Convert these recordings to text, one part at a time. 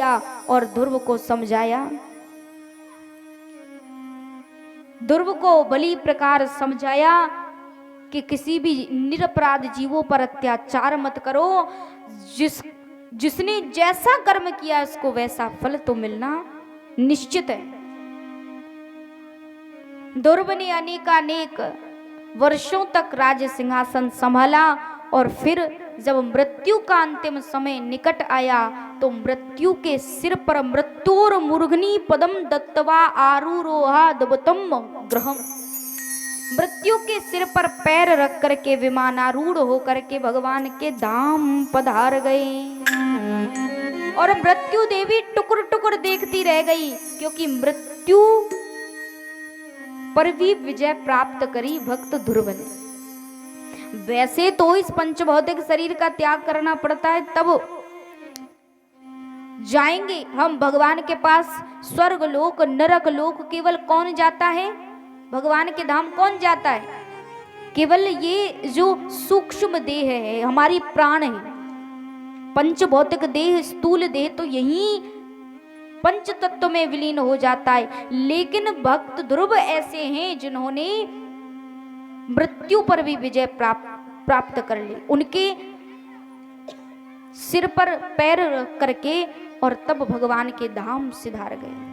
किया और ध्रुव को समझाया। ध्रुव को भली प्रकार समझाया कि किसी भी निरपराध जीवों पर अत्याचार मत करो। जिसने जैसा कर्म किया उसको वैसा फल तो मिलना निश्चित है। ध्रुव ने अनेकानेक वर्षों तक राज सिंहासन संभाला और फिर जब मृत्यु का अंतिम समय निकट आया तो मृत्यु के सिर पर मृत्योर मूर्धनि पदम दत्तवा आरूरोहादबतम ग्रहम, मृत्यु के सिर पर पैर रख करके विमानारूढ़ होकर के भगवान के धाम पधार गए। और मृत्यु देवी टुकुर टुकुर देखती रह गई, क्योंकि मृत्यु पर भी विजय प्राप्त करी भक्त ध्रुव ने। वैसे तो इस पंचभौतिक शरीर का त्याग करना पड़ता है, तब जाएंगे हम भगवान के पास। स्वर्ग लोक नरक लोक केवल कौन जाता है? भगवान के धाम कौन जाता है? केवल ये जो सूक्ष्म देह है, हमारी प्राण है, पंचभौतिक देह, स्थूल देह तो यही पंच तत्व में विलीन हो जाता है। लेकिन भक्त ध्रुव ऐसे हैं जिन्होंने मृत्यु पर भी विजय प्राप्त कर ली। उनके सिर पर पैर रख करके और तब भगवान के धाम सिधार गए।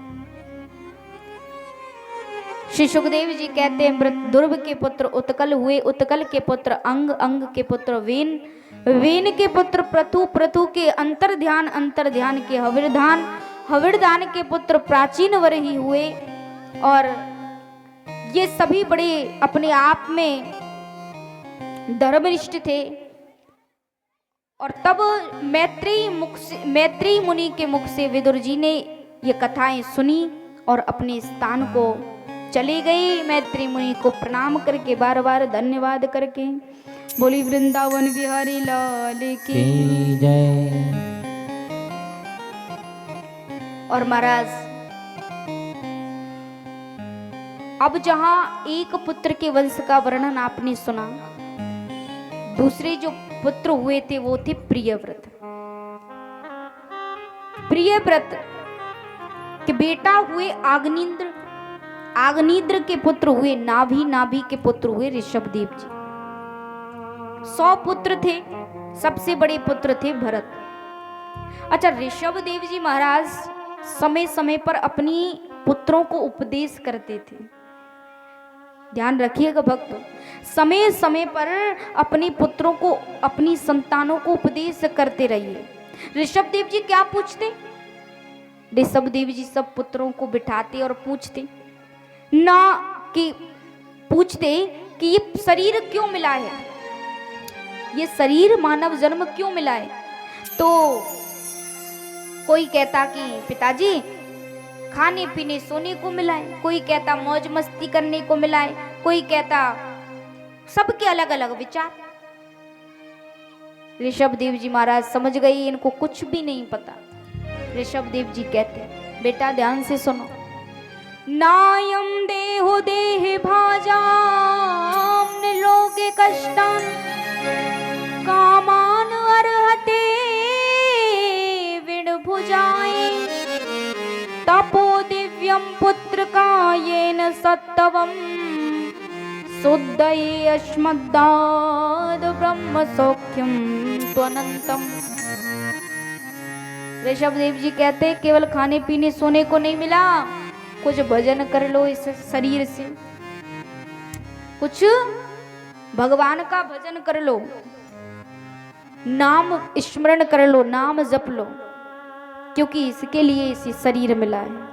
श्री सुखदेव जी कहते हैं, ध्रुव के पुत्र उत्कल हुए, उत्कल के पुत्र अंग, अंग के पुत्र वेन, वेन के पुत्र पृथु, पृथु के अंतर्ध्यान, अंतर्ध्यान के हविर्धान, हविर्धान के पुत्र प्राचीन वर ही हुए। और ये सभी बड़े अपने आप में धर्मनिष्ठ थे। और तब मैत्री मुनि के मुख से विदुर जी ने ये कथाएं सुनी और अपने स्थान को चले गए। मैत्री मुनि को प्रणाम करके बार बार धन्यवाद करके बोली वृंदावन बिहारी लाल की जय। और महाराज अब जहां एक पुत्र के वंश का वर्णन आपने सुना, दूसरे जो पुत्र हुए थे वो थे प्रियव्रत। प्रियव्रत के बेटा हुए आग्निद्र, आग्निद्र के पुत्र हुए नाभि, नाभि के पुत्र हुए ऋषभदेव जी। 100 पुत्र थे, सबसे बड़े पुत्र थे भरत। अच्छा, ऋषभदेव जी महाराज समय समय पर अपनी पुत्रों को उपदेश करते थे। ध्यान रखिएगा भक्त, समय समय पर अपने पुत्रों को, अपनी संतानों को उपदेश करते रहिए। ऋषभदेव जी क्या पूछते? ऋषभदेव जी सब पुत्रों को बिठाते और पूछते ना कि पूछते कि ये शरीर क्यों मिला है, ये शरीर मानव जन्म क्यों मिला है। तो कोई कहता कि पिताजी खाने पीने सोने को मिला है, कोई कहता मौज मस्ती करने को मिला है, कोई कहता, सबके अलग अलग विचार। ऋषभदेव जी महाराज समझ गए इनको कुछ भी नहीं पता। ऋषभदेव जी कहते, बेटा ध्यान से सुनो, नायम देहो देह भाजाम लोके कष्टान कामान अर्हते विण भुजाए तपो दिव्यम पुत्र का येन सत्तवम शुद्धये अस्मद्दाद ब्रह्म सौख्यम त्वनंतम। ऋषभदेव जी कहते केवल खाने पीने सोने को नहीं मिला, कुछ भजन कर लो इस शरीर से, कुछ भगवान का भजन कर लो, नाम स्मरण कर लो, नाम जप लो, क्योंकि इसके लिए इसी शरीर मिला है।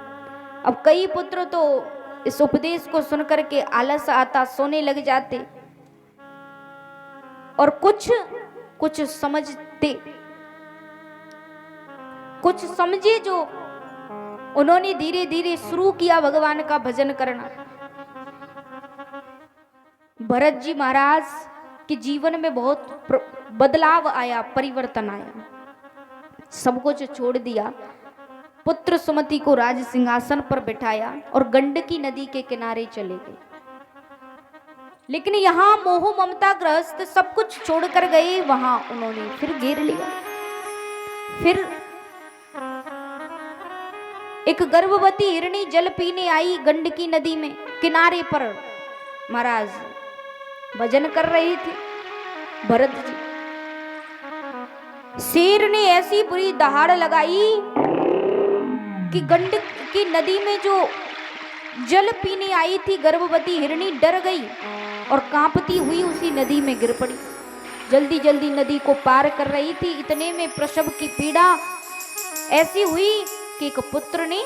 अब कई पुत्र तो इस उपदेश को सुनकर के आलस आता, सोने लग जाते, और कुछ समझते, कुछ समझे जो उन्होंने धीरे धीरे शुरू किया भगवान का भजन करना। भरत जी महाराज के जीवन में बहुत बदलाव आया, परिवर्तन आया, सब कुछ छोड़ दिया, पुत्र सुमति को राज सिंहासन पर बिठाया और गंडकी नदी के किनारे चले गए। लेकिन यहाँ मोह ममता ग्रस्त सब कुछ छोड़कर गए, वहां उन्होंने फिर घेर लिया, फिर एक गर्भवती हिरणी जल पीने आई गंडकी नदी में किनारे पर। महाराज भजन कर रही थी भरत जी। शेर ने ऐसी बुरी दहाड़ लगाई कि गंडकी नदी में जो जल पीने आई थी गर्भवती हिरणी डर गई और कांपती हुई उसी नदी में गिर पड़ी। जल्दी जल्दी नदी को पार कर रही थी, इतने में प्रसव की पीड़ा ऐसी हुई कि एक पुत्र ने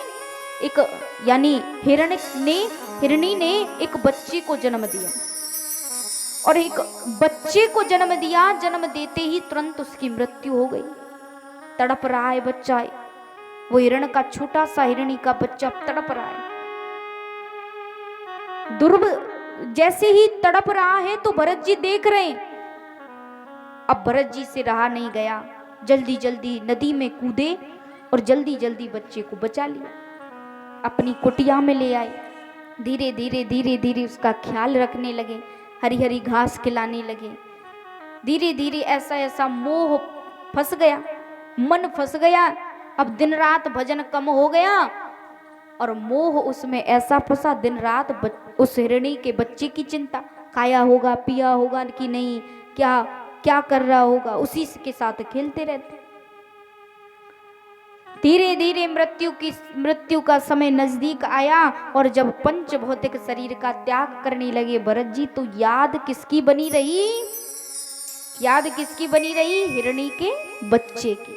एक यानी हिरणी ने एक बच्चे को जन्म दिया और एक बच्चे को जन्म दिया। जन्म देते ही तुरंत उसकी मृत्यु हो गई। तड़प रहा है बच्चा, वो हिरण का छोटा सा हिरणी का बच्चा तड़प रहा है। जैसे ही तड़प रहा है तो भरत जी देख रहे हैं। अब भरत जी से रहा नहीं गया, जल्दी जल्दी नदी में कूदे और जल्दी जल्दी बच्चे को बचा लिया। अपनी कुटिया में ले आए। धीरे धीरे धीरे धीरे उसका ख्याल रखने लगे, हरी हरी घास खिलाने लगे। धीरे धीरे ऐसा ऐसा मोह फंस गया, मन फंस गया। अब दिन रात भजन कम हो गया और मोह उसमें ऐसा फंसा, दिन रात उस हिरणी के बच्चे की चिंता, खाया होगा पिया होगा कि नहीं, क्या क्या कर रहा होगा, उसी के साथ खेलते रहते। धीरे धीरे मृत्यु का समय नजदीक आया और जब पंच भौतिक शरीर का त्याग करने लगे भरत जी, तो याद किसकी बनी रही? याद किसकी बनी रही? हिरणी के बच्चे की।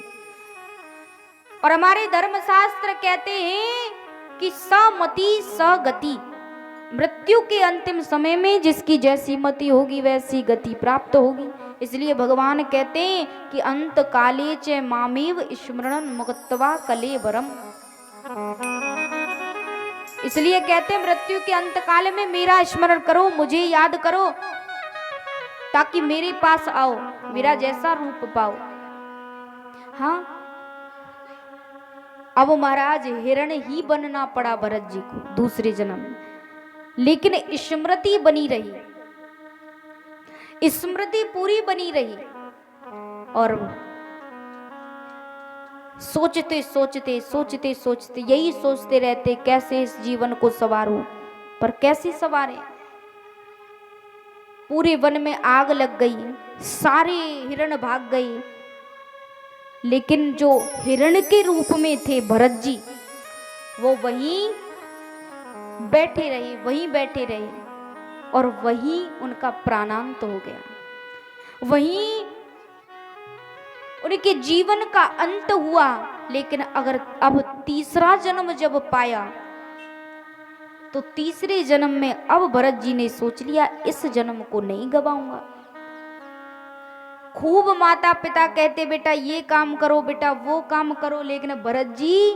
और हमारे धर्मशास्त्र कहते हैं कि समति सगति, मृत्यु के अंतिम समय में जिसकी जैसी मति होगी वैसी गति प्राप्त होगी। इसलिए भगवान कहते हैं कि अंत काले च मामेव स्मरणं मुक्त्वा कलेवरम। इसलिए कहते हैं मृत्यु के अंत काल में मेरा स्मरण करो, मुझे याद करो, ताकि मेरे पास आओ, मेरा जैसा रूप पाओ। हाँ, अब महाराज हिरण ही बनना पड़ा भरत जी को दूसरे जन्म में, लेकिन स्मृति बनी रही, स्मृति पूरी बनी रही। और सोचते सोचते सोचते सोचते यही सोचते रहते कैसे इस जीवन को संवारूं, पर कैसे संवारें? पूरे वन में आग लग गई, सारे हिरण भाग गए, लेकिन जो हिरण के रूप में थे भरत जी, वो वहीं बैठे रहे, वहीं बैठे रहे और वहीं उनका प्राणांत हो गया, वहीं उनके जीवन का अंत हुआ। लेकिन अगर अब तीसरा जन्म जब पाया तो तीसरे जन्म में अब भरत जी ने सोच लिया इस जन्म को नहीं गवाऊंगा। खूब माता पिता कहते बेटा ये काम करो, बेटा वो काम करो, लेकिन भरत जी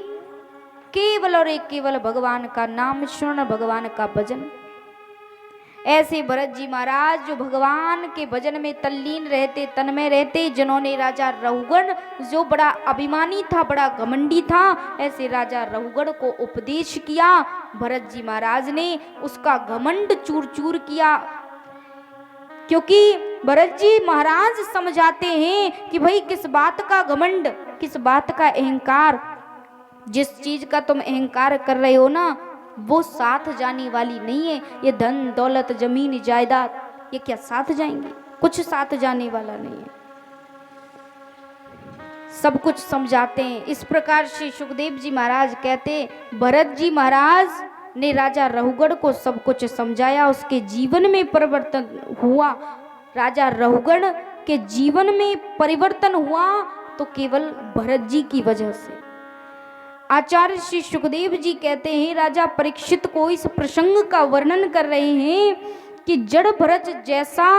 केवल और एक केवल भगवान का नाम स्मरण, भगवान का भजन। ऐसे भरत जी महाराज जो भगवान के भजन में तल्लीन रहते, तन्मय रहते, जिन्होंने राजा रहुगण जो बड़ा अभिमानी था, बड़ा घमंडी था, ऐसे राजा रहुगण को उपदेश किया भरत जी महाराज ने, उसका घमंड चूर चूर किया। क्योंकि भरत जी महाराज समझाते हैं कि भाई किस बात का घमंड, किस बात का अहंकार, जिस चीज का तुम अहंकार कर रहे हो ना वो साथ जाने वाली नहीं है। ये धन दौलत जमीन जायदाद ये क्या साथ जाएंगे? कुछ साथ जाने वाला नहीं है। सब कुछ समझाते हैं। इस प्रकार से सुखदेव जी महाराज कहते भरत जी महाराज ने राजा रहुगण को सब कुछ समझाया, उसके जीवन में परिवर्तन हुआ। राजा रहुगण के जीवन में परिवर्तन हुआ तो केवल भरत जी की वजह से। आचार्य श्री सुखदेव जी कहते हैं राजा परीक्षित को इस प्रसंग का वर्णन कर रहे हैं कि जड़ भरत जैसा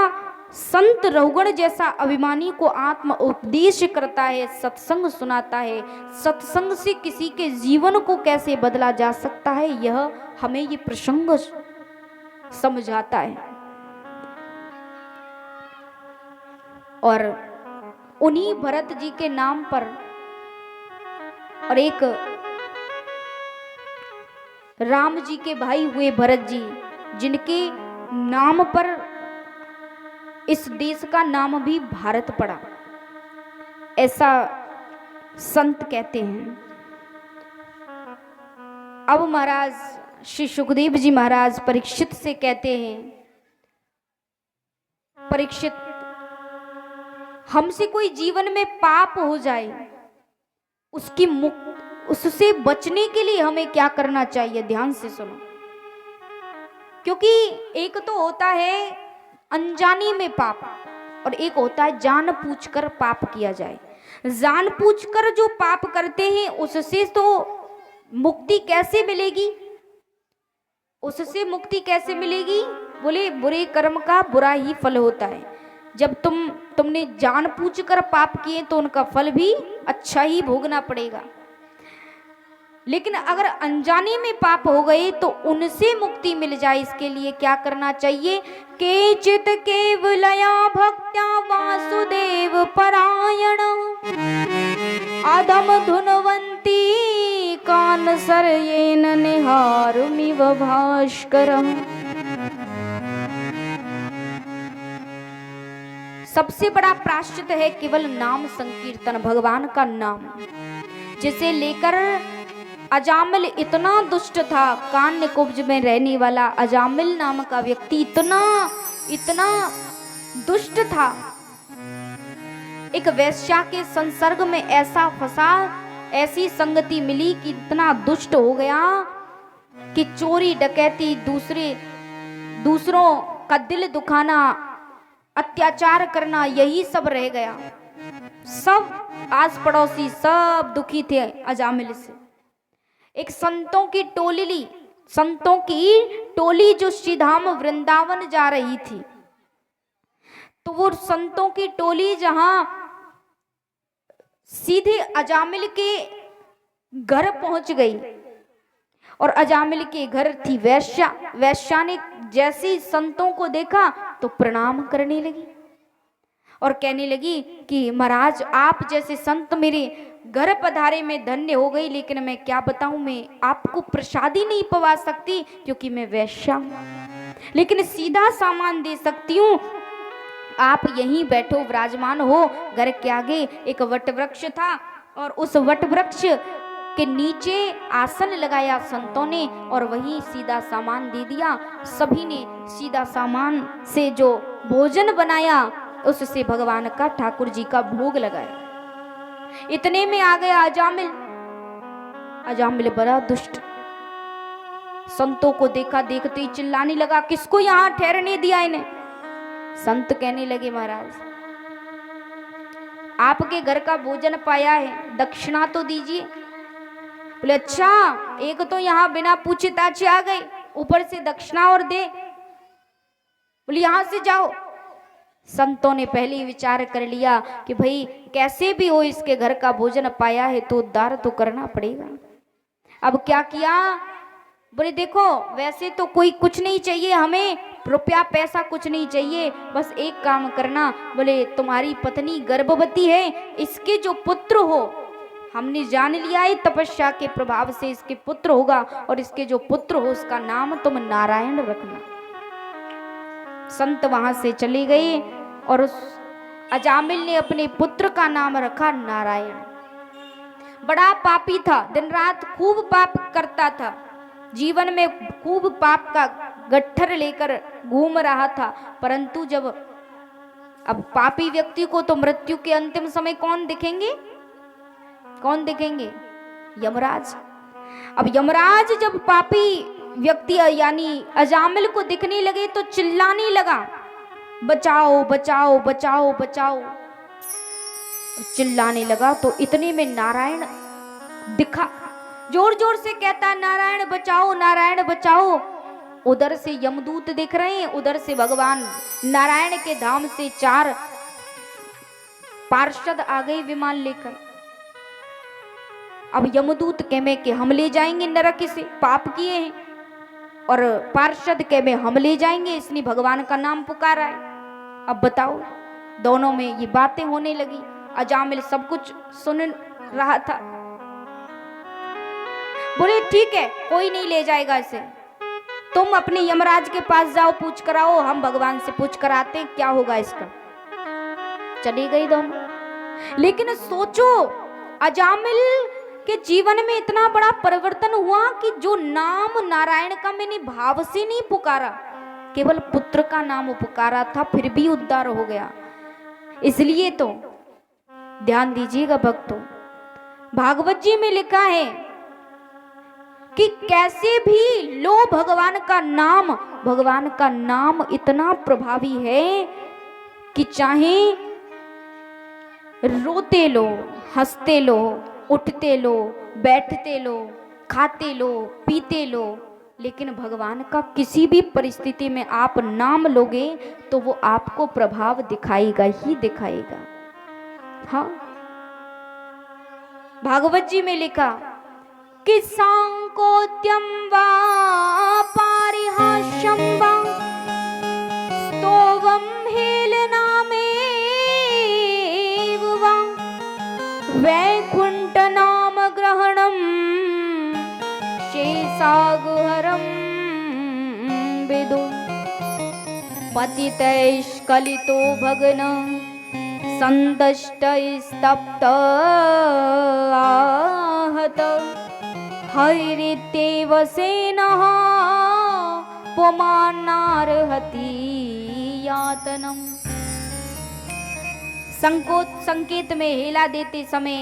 संत रहुगण जैसा अभिमानी को आत्म उपदेश करता है, सत्संग सुनाता है, सत्संग से किसी के जीवन को कैसे बदला जा सकता है, यह हमें ये प्रसंग समझाता है। और उन्हीं भरत जी के नाम पर और एक राम जी के भाई हुए भरत जी, जिनके नाम पर इस देश का नाम भी भारत पड़ा, ऐसा संत कहते हैं। अब महाराज श्री सुखदेव जी महाराज परीक्षित से कहते हैं, परीक्षित, हमसे कोई जीवन में पाप हो जाए, उससे बचने के लिए हमें क्या करना चाहिए? ध्यान से सुनो, क्योंकि एक तो होता है अनजानी में पाप और एक होता है जानबूझकर पाप किया जाए। जानबूझकर जो पाप करते हैं उससे तो मुक्ति कैसे मिलेगी? उससे मुक्ति कैसे मिलेगी? बोले बुरे कर्म का बुरा ही फल होता है। जब तुमने जानबूझकर पाप किए तो उनका फल भी अच्छा ही भोगना पड़ेगा। लेकिन अगर अनजाने में पाप हो गए तो उनसे मुक्ति मिल जाए, इसके लिए क्या करना चाहिए? केचित केवलया भक्त्या वासुदेव परायण आधम धुनवंती कान सरयेन निहारुमिव भास्करम्। सबसे बड़ा प्रायश्चित है केवल नाम संकीर्तन, भगवान का नाम, जिसे लेकर अजामिल इतना दुष्ट था। कान्य कुब्ज में रहने वाला अजामिल नाम का व्यक्ति इतना दुष्ट था, एक वेश्या के संसर्ग में ऐसा फंसा, ऐसी संगति मिली कि इतना दुष्ट हो गया कि चोरी डकैती, दूसरों का दिल दुखाना, अत्याचार करना, यही सब रह गया। सब आस पड़ोसी सब दुखी थे अजामिल से। एक संतों की टोली जो श्रीधाम वृंदावन जा रही थी, तो वो संतों की टोली जहां सीधे अजामिल के घर पहुंच गई और अजामिल के घर थी वैश्या। वैश्या ने जैसे ही संतों को देखा तो प्रणाम करने लगी और कहने लगी कि महाराज, आप जैसे संत मेरे घर पधारे में धन्य हो गई, लेकिन मैं क्या बताऊं, मैं आपको प्रसादी नहीं पवा सकती क्योंकि मैं वैश्या हूं, लेकिन सीधा सामान दे सकती हूं। आप यहीं बैठो, विराजमान हो। घर के आगे एक वट वृक्ष था और उस वट वृक्ष के नीचे आसन लगाया संतों ने और वहीं सीधा सामान दे दिया। सभी ने सीधा सामान से जो भोजन बनाया उससे भगवान का, ठाकुर जी का भोग लगाया। इतने में आ गया अजामिल। अजामिल बड़ा दुष्ट, संतों को देखा, देखते ही चिल्लाने लगा, किसको यहां ठहरने दिया इन्हें? संत कहने लगे, महाराज आपके घर का भोजन पाया है, दक्षिणा तो दीजिए। बोले अच्छा, एक तो यहां बिना पूछे ताछे आ गए, ऊपर से दक्षिणा और दे। बोले यहां से जाओ। संतों ने पहले ही विचार कर लिया कि भाई कैसे भी हो इसके घर का भोजन पाया है तो उद्धार तो करना पड़ेगा। अब क्या किया? बोले देखो, वैसे तो कोई कुछ नहीं चाहिए हमें, रुपया पैसा कुछ नहीं चाहिए, बस एक काम करना। बोले तुम्हारी पत्नी गर्भवती है, इसके जो पुत्र हो, हमने जान लिया है तपस्या के प्रभाव से इसके पुत्र होगा, और इसके जो पुत्र हो उसका नाम तुम नारायण रखना। संत वहां से चले गए और उस अजामिल ने अपने पुत्र का नाम रखा नारायण। बड़ा पापी था, दिन रात खूब पाप करता था, जीवन में खूब पाप का गट्ठर लेकर घूम रहा था। परंतु जब अब पापी व्यक्ति को तो मृत्यु के अंतिम समय कौन दिखेंगे? कौन दिखेंगे? यमराज। अब यमराज जब पापी व्यक्ति यानी अजामिल को दिखने लगे तो चिल्लाने लगा, बचाओ बचाओ बचाओ बचाओ। चिल्लाने लगा तो इतने में नारायण दिखा, जोर जोर से कहता, नारायण बचाओ नारायण बचाओ। उधर से यमदूत दिख रहे हैं, उधर से भगवान नारायण के धाम से 4 पार्षद आ गए विमान लेकर। अब यमदूत कहे कि हम ले जाएंगे नरक से, पाप किए हैं, और पार्षद कहे हम ले जाएंगे, इसने भगवान का नाम पुकारा है। अब बताओ, दोनों में ये बातें होने लगी। अजामिल सब कुछ सुन रहा था। बोले ठीक है, कोई नहीं ले जाएगा इसे, तुम अपने यमराज के पास जाओ, पूछ कर आओ, हम भगवान से पूछ कर आते क्या होगा इसका। चले गए दोनों। लेकिन सोचो, अजामिल कि जीवन में इतना बड़ा परिवर्तन हुआ कि जो नाम नारायण का मैंने भाव से नहीं पुकारा, केवल पुत्र का नाम पुकारा था, फिर भी उद्धार हो गया। इसलिए तो ध्यान दीजिएगा भक्तों, भागवत जी में लिखा है कि कैसे भी लो भगवान का नाम, भगवान का नाम इतना प्रभावी है कि चाहे रोते लो, हंसते लो, उठते लो, बैठते लो, खाते लो, पीते लो, लेकिन भगवान का किसी भी परिस्थिति में आप नाम लोगे तो वो आपको प्रभाव दिखाएगा ही दिखाएगा। हाँ, भागवत जी में लिखा कि सांकोत्यम वा पारिहास्यम वा स्तोवम हेलनामेव वा वैकुंठ नाम ग्रहणम शेषागहरम विदु पतितैष्कलितो भग्न संदष्टस्तप्त आहत हरित्येव सेनः पुमानार्हति यातनम। संकेत में हेला देते समय,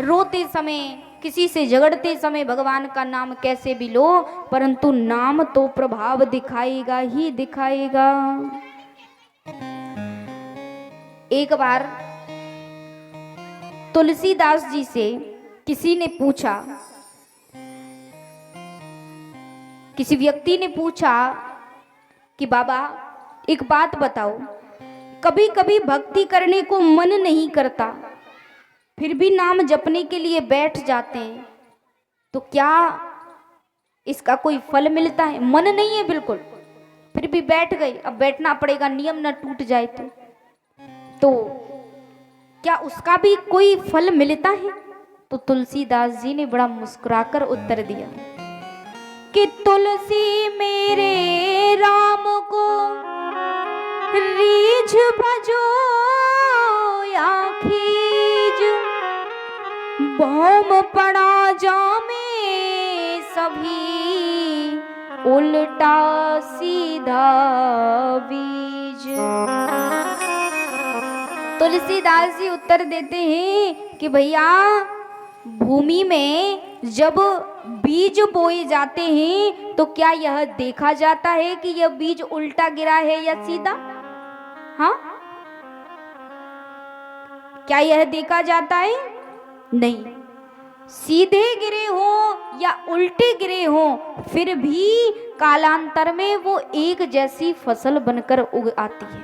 रोते समय, किसी से झगड़ते समय भगवान का नाम कैसे भी लो, परंतु नाम तो प्रभाव दिखाएगा ही दिखाएगा। एक बार तुलसीदास जी से किसी ने पूछा, किसी व्यक्ति ने पूछा कि बाबा एक बात बताओ, कभी कभी भक्ति करने को मन नहीं करता, फिर भी नाम जपने के लिए बैठ जाते हैं, तो क्या इसका कोई फल मिलता है? मन नहीं है बिल्कुल, फिर भी बैठ गए, अब बैठना पड़ेगा, नियम न टूट जाए तो क्या उसका भी कोई फल मिलता है? तो तुलसीदास जी ने बड़ा मुस्कुराकर उत्तर दिया कि तुलसी मेरे राम को रीझ भजो या खीज, भौम पड़ा जामे सभी उल्टा सीधा बीज। तुलसीदास जी उत्तर देते हैं कि भैया भूमि में जब बीज बोए जाते हैं तो क्या यह देखा जाता है कि यह बीज उल्टा गिरा है या सीधा? हाँ, क्या यह देखा जाता है? नहीं। सीधे गिरे हो या उल्टे गिरे हो, फिर भी कालांतर में वो एक जैसी फसल बनकर उग आती है।